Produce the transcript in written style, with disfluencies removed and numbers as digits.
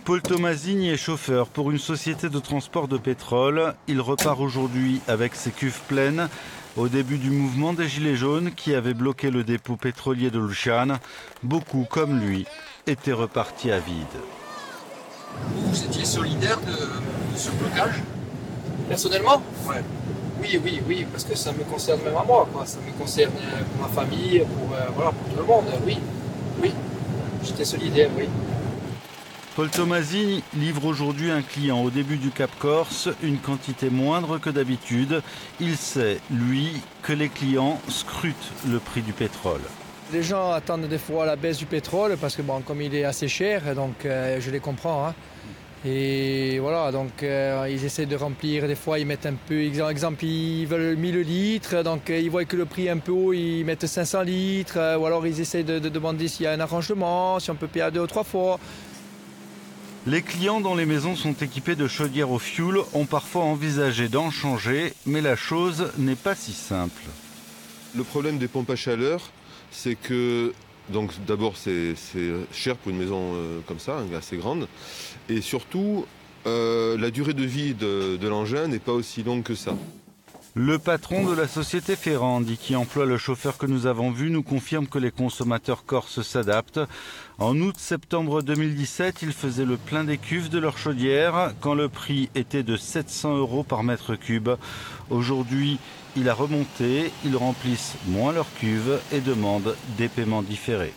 Paul Tomasini est chauffeur pour une société de transport de pétrole. Il repart aujourd'hui avec ses cuves pleines au début du mouvement des Gilets jaunes qui avait bloqué le dépôt pétrolier de Luciane. Beaucoup, comme lui, étaient repartis à vide. Vous étiez solidaire de ce blocage? Personnellement? Ouais. Oui, parce que ça me concerne même à moi, quoi. Ça me concerne pour ma famille, pour tout le monde, oui. J'étais solidaire, oui. Paul Tomasini livre aujourd'hui un client au début du Cap Corse, une quantité moindre que d'habitude. Il sait, lui, que les clients scrutent le prix du pétrole. Les gens attendent des fois la baisse du pétrole parce que bon, comme il est assez cher, donc je les comprends. Hein. Et voilà, donc ils essaient de remplir, des fois ils mettent un peu, exemple ils veulent 1000 litres, donc ils voient que le prix est un peu haut, ils mettent 500 litres, ou alors ils essaient de demander s'il y a un arrangement, si on peut payer à 2 ou 3 fois. Les clients dont les maisons sont équipées de chaudières au fioul ont parfois envisagé d'en changer, mais la chose n'est pas si simple. Le problème des pompes à chaleur, c'est que donc d'abord c'est cher pour une maison comme ça, assez grande, et surtout la durée de vie de l'engin n'est pas aussi longue que ça. Le patron de la société Ferrandi, qui emploie le chauffeur que nous avons vu, nous confirme que les consommateurs corses s'adaptent. En août-septembre 2017, ils faisaient le plein des cuves de leur chaudière quand le prix était de 700 € par mètre cube. Aujourd'hui, il a remonté, ils remplissent moins leurs cuves et demandent des paiements différés.